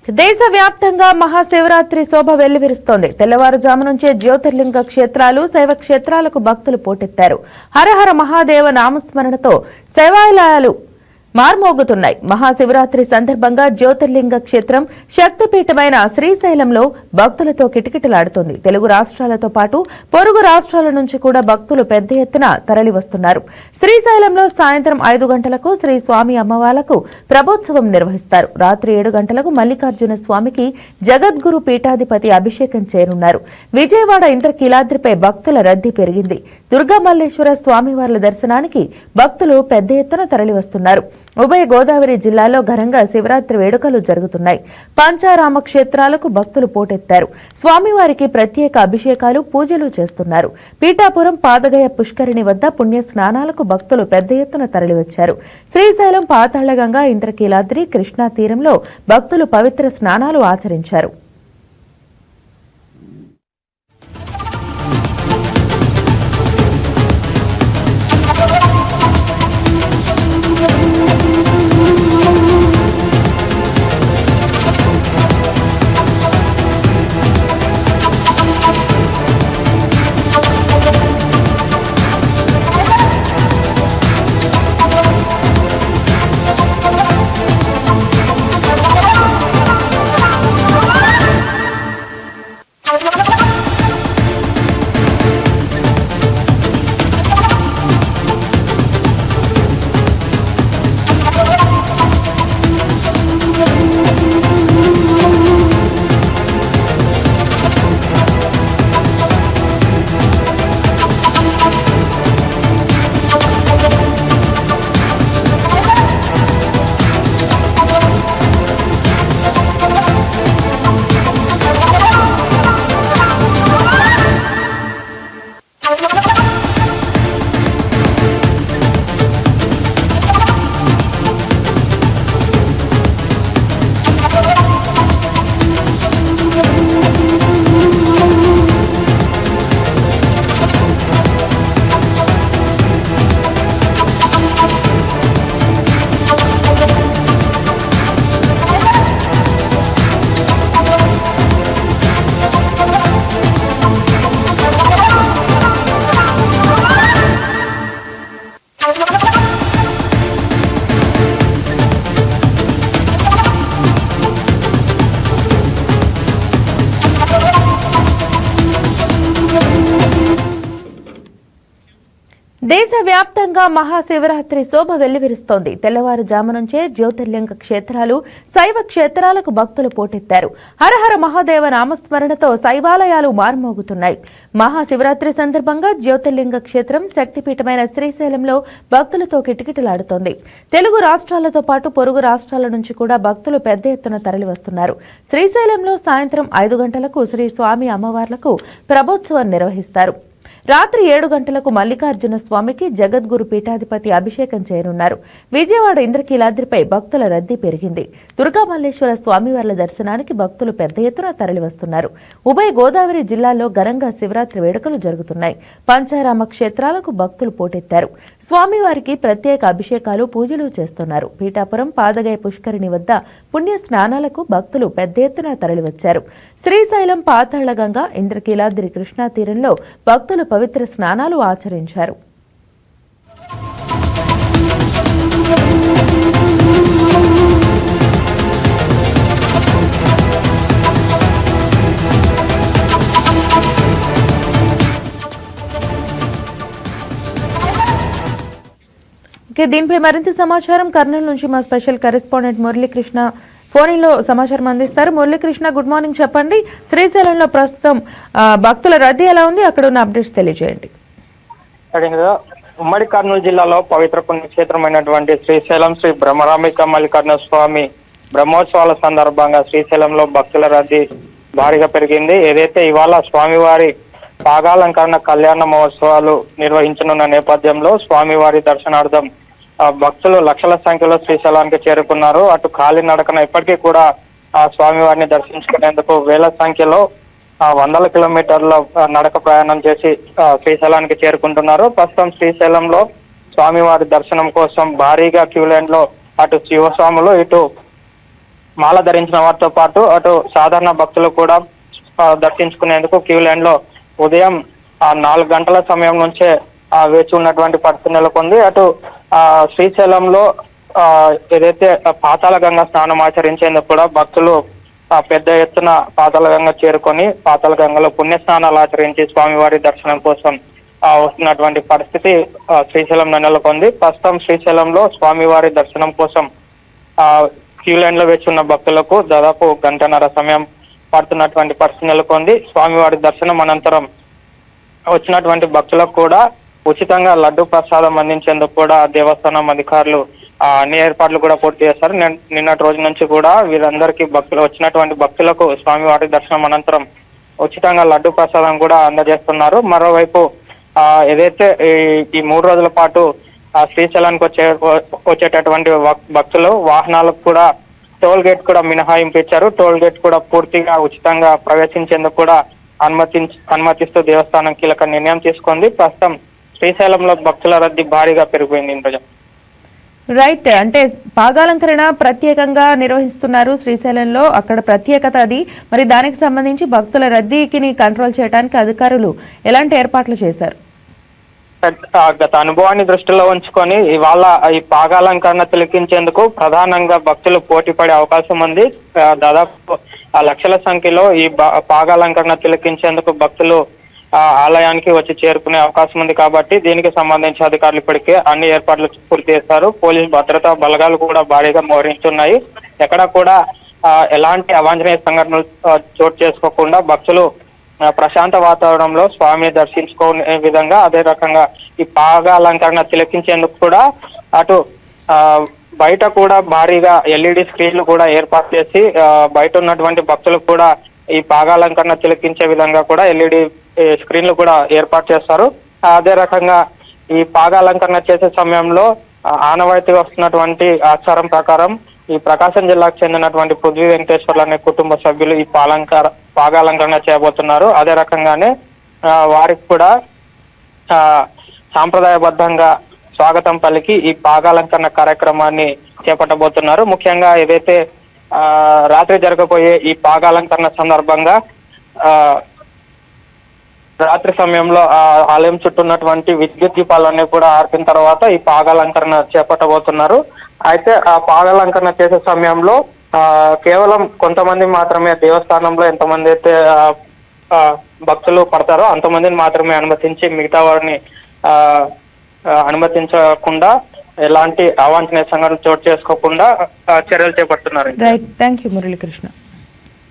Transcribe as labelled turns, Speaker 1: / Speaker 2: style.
Speaker 1: దేశవ్యాప్తంగా మహాశివరాత్రి శోభ వెల్లివిరుస్తోంది. తెల్లవారుజాము నుంచే జ్యోతిర్లింగ క్షేత్రాలు, శైవ క్షేత్రాలకు భక్తులు పోటెత్తారు. హరహర మహాదేవ నామస్మరణతో శైవాలయాలు మార్మోగుతున్నాయి. మహాశివరాత్రి సందర్భంగా జ్యోతిర్లింగ క్షేత్రం శక్తిపీఠమైన శ్రీశైలంలో భక్తులతో కిటకిటలాడుతోంది. తెలుగు రాష్ట్రాలతో పాటు పొరుగు రాష్ట్రాల నుంచి కూడా భక్తులు పెద్ద ఎత్తున తరలివస్తున్నారు. శ్రీశైలంలో సాయంత్రం 5 గంటలకు శ్రీ స్వామి అమ్మవార్లకు ప్రభోత్సవం నిర్వహిస్తారు. రాత్రి 7 గంటలకు మల్లికార్జున స్వామికి జగద్గురు పీఠాధిపతి అభిషేకం చేరున్నారు. విజయవాడ ఇంద్రకీలాద్రిపై భక్తుల రద్దీ పెరిగింది. దుర్గామల్లేశ్వర స్వామివార్ల దర్శనానికి భక్తులు పెద్ద ఎత్తున తరలివస్తున్నారు. ఉభయ గోదావరి జిల్లాలో ఘనంగా శివరాత్రి వేడుకలు జరుగుతున్నాయి. పంచారామ క్షేత్రాలకు భక్తులు పోటెత్తారు. స్వామివారికి ప్రత్యేక అభిషేకాలు, పూజలు చేస్తున్నారు. పీఠాపురం పాదగయ పుష్కరిణి వద్ద పుణ్య స్నానాలకు భక్తులు పెద్ద ఎత్తున తరలివచ్చారు. శ్రీశైలం, పాతాళగంగా, ఇంద్రకీలాద్రి, కృష్ణా తీరంలో భక్తులు పవిత్ర స్నానాలు ఆచరించారు. దేశవ్యాప్తంగా మహాశివరాత్రి శోభ వెల్లివిరుస్తోంది. తెల్లవారుజాము నుంచే జ్యోతిర్లింగ క్షేత్రాలు, శైవ క్షేత్రాలకు భక్తులు పోటెత్తారు. హరహర మహాదేవ నామస్మరణతో శైవాలయాలు మార్మోగుతున్నాయి. మహాశివరాత్రి సందర్భంగా జ్యోతిర్లింగ క్షేత్రం శక్తిపీఠమైన శ్రీశైలంలో భక్తులతో కిటకిటలాడుతోంది. తెలుగు రాష్ట్రాలతో పాటు పొరుగు రాష్ట్రాల నుంచి కూడా భక్తులు పెద్ద ఎత్తున తరలివస్తున్నారు. శ్రీశైలంలో సాయంత్రం 5 గంటలకు శ్రీ స్వామి అమ్మవార్లకు ప్రభోత్సవం నిర్వహిస్తారు. రాత్రి 7 గంటలకు మల్లికార్జున స్వామికి జగద్గురు పీఠాధిపతి అభిషేకం చేయనున్నారు. విజయవాడ ఇంద్రకీలాద్రిపై భక్తుల రద్దీ పెరిగింది. దుర్గామల్లేశ్వర స్వామివార్ల దర్శనానికి భక్తులు పెద్ద ఎత్తున తరలివస్తున్నారు. ఉభయ గోదావరి జిల్లాల్లో ఘనంగా శివరాత్రి వేడుకలు జరుగుతున్నాయి. పంచారామ క్షేత్రాలకు భక్తులు పోటెత్తారు. స్వామివారికి ప్రత్యేక అభిషేకాలు, పూజలు చేస్తున్నారు. పీఠాపురం పాదగయ పుష్కరిణి వద్ద పుణ్య స్నానాలకు భక్తులు పెద్ద ఎత్తున తరలివచ్చారు. శ్రీశైలం, పాతాళగంగా, ఇంద్రకీలాద్రి, కృష్ణా తీరంలో భక్తులు పవిత్ర స్నానాలు ఆచరించారు. దీనిపై మరింత సమాచారం కర్నూలు నుంచి మా స్పెషల్ కరెస్పాండెంట్ మురళీకృష్ణ ఫోన్లో సమాచారం అందిస్తారు. Muralikrishna, good morning. చెప్పండి, శ్రీశైలంలో ప్రస్తుతం భక్తుల రద్దీ ఎలా ఉంది? అక్కడ ఉన్న అప్డేట్స్ తెలియజేయండి.
Speaker 2: ఉమ్మడి కర్నూలు జిల్లాలో పవిత్ర పుణ్యక్షేత్రమైనటువంటి శ్రీశైలం శ్రీ బ్రహ్మరాంబిక మల్లికార్జున స్వామి బ్రహ్మోత్సవాల సందర్భంగా శ్రీశైలంలో భక్తుల రద్దీ భారీగా పెరిగింది. ఏదైతే ఇవాళ స్వామివారి పాగాలంకరణ కళ్యాణ మహోత్సవాలు నిర్వహించనున్న నేపథ్యంలో స్వామివారి దర్శనార్థం భక్తులు లక్షల సంఖ్యలో శ్రీశైలానికి చేరుకున్నారు. అటు కాలినడకన ఇప్పటికీ కూడా ఆ స్వామివారిని దర్శించుకునేందుకు వేల సంఖ్యలో వందల కిలోమీటర్ల నడక ప్రయాణం చేసి శ్రీశైలానికి చేరుకుంటున్నారు. ప్రస్తుతం శ్రీశైలంలో స్వామివారి దర్శనం కోసం భారీగా క్యూ లైన్ లో అటు శివస్వాములు ఇటు మాల ధరించిన వారితో పాటు అటు సాధారణ భక్తులు కూడా దర్శించుకునేందుకు క్యూ లైన్ లో ఉదయం 4 గంటల సమయం నుంచే వేచి ఉన్నటువంటి పరిస్థితి నెలకొంది. అటు శ్రీశైలంలో ఏదైతే పాతాళ గంగ స్నానం ఆచరించేందుకు కూడా భక్తులు పెద్ద ఎత్తున పాతాళ గంగ చేరుకొని పాతాళ గంగలో పుణ్య స్నానాలు ఆచరించి స్వామివారి దర్శనం కోసం వస్తున్నటువంటి పరిస్థితి శ్రీశైలంలో నెలకొంది. ప్రస్తుతం శ్రీశైలంలో స్వామివారి దర్శనం కోసం క్యూ లైన్ లో వేచి ఉన్న భక్తులకు దాదాపు గంటన్నర సమయం పడుతున్నటువంటి పరిస్థితి నెలకొంది. స్వామివారి దర్శనం అనంతరం వచ్చినటువంటి భక్తులకు కూడా ఉచితంగా లడ్డు ప్రసాదం అందించేందుకు కూడా దేవస్థానం అధికారులు అన్ని ఏర్పాట్లు కూడా పూర్తి చేశారు. నిన్నటి రోజు నుంచి కూడా వీరందరికీ వచ్చినటువంటి భక్తులకు స్వామివారి దర్శనం అనంతరం ఉచితంగా లడ్డు ప్రసాదం కూడా అందజేస్తున్నారు. మరోవైపు ఏదైతే ఈ 3 రోజుల పాటు శ్రీశైలానికి వచ్చేటటువంటి భక్తులు వాహనాలకు కూడా టోల్ గేట్ కూడా మినహాయింపు ఇచ్చారు. టోల్ గేట్ కూడా పూర్తిగా ఉచితంగా ప్రవేశించేందుకు కూడా అనుమతిస్తూ దేవస్థానం కీలక నిర్ణయం తీసుకుంది. ప్రస్తుతం శ్రీశైలంలో భక్తుల రద్దీ భారీగా పెరిగిపోయింది. ఇంద్రజ
Speaker 1: రైట్, అంటే పాగాలంకరణ ప్రత్యేకంగా నిర్వహిస్తున్నారు శ్రీశైలంలో, అక్కడ ప్రత్యేకత అది. మరి దానికి సంబంధించి భక్తుల రద్దీకి కంట్రోల్ చేయడానికి అధికారులు ఎలాంటి ఏర్పాట్లు చేశారు?
Speaker 2: గత అనుభవాన్ని దృష్టిలో ఉంచుకొని ఇవాళ ఈ పాగాలంకరణ తిలకించేందుకు ప్రధానంగా భక్తులు పోటీ పడే అవకాశం ఉంది. దాదాపు లక్షల సంఖ్యలో ఈ పాగాలంకరణ తిలకించేందుకు భక్తులు ఆలయానికి వచ్చి చేరుకునే అవకాశం ఉంది. కాబట్టి దీనికి సంబంధించి అధికారులు ఇప్పటికే అన్ని ఏర్పాట్లు పూర్తి చేస్తారు. పోలీసు భద్రతా బలగాలు కూడా భారీగా మోహరించున్నాయి. ఎక్కడ కూడా ఎలాంటి అవాంఛనీయ సంఘటనలు చోటు చేసుకోకుండా భక్తులు ప్రశాంత వాతావరణంలో స్వామిని దర్శించుకునే విధంగా, అదే రకంగా ఈ పాగాలంకరణ తిలకించేందుకు కూడా అటు బయట కూడా భారీగా LED స్క్రీన్లు కూడా ఏర్పాటు చేసి బయట ఉన్నటువంటి భక్తులకు కూడా ఈ పాగాలంకరణ తిలకించే విధంగా కూడా LED స్క్రీన్లు కూడా ఏర్పాటు చేస్తారు. అదే రకంగా ఈ పాగాలంకరణ చేసే సమయంలో ఆనవాయితీగా వస్తున్నటువంటి ఆచారం ప్రకారం ఈ ప్రకాశం జిల్లాకు చెందినటువంటి పృథ్వీ వెంకటేశ్వర్లు అనే కుటుంబ సభ్యులు ఈ పాగాలంకరణ చేయబోతున్నారు. అదే రకంగానే వారికి కూడా సాంప్రదాయబద్ధంగా స్వాగతం పలికి ఈ పాగాలంకరణ కార్యక్రమాన్ని చేపట్టబోతున్నారు. ముఖ్యంగా ఏదైతే రాత్రి జరగబోయే ఈ పాగాలంకరణ సందర్భంగా రాత్రి సమయంలో ఆలయం చుట్టూ ఉన్నటువంటి విద్యుత్ దీపాలన్నీ కూడా ఆర్పిన తర్వాత ఈ పాగాలంకరణ చేపట్టబోతున్నారు. అయితే ఆ పాగాలంకరణ చేసే సమయంలో కేవలం కొంతమంది మాత్రమే దేవస్థానంలో ఎంతమంది అయితే భక్తులు పడతారో అంతమందిని మాత్రమే అనుమతించి మిగతా వారిని అనుమతించకుండా ఎలాంటి అవాంఛనీయ సంఘటనలు చోటు చేసుకోకుండా చర్యలు చేపడుతున్నారు.
Speaker 1: Right, thank you Muralikrishna.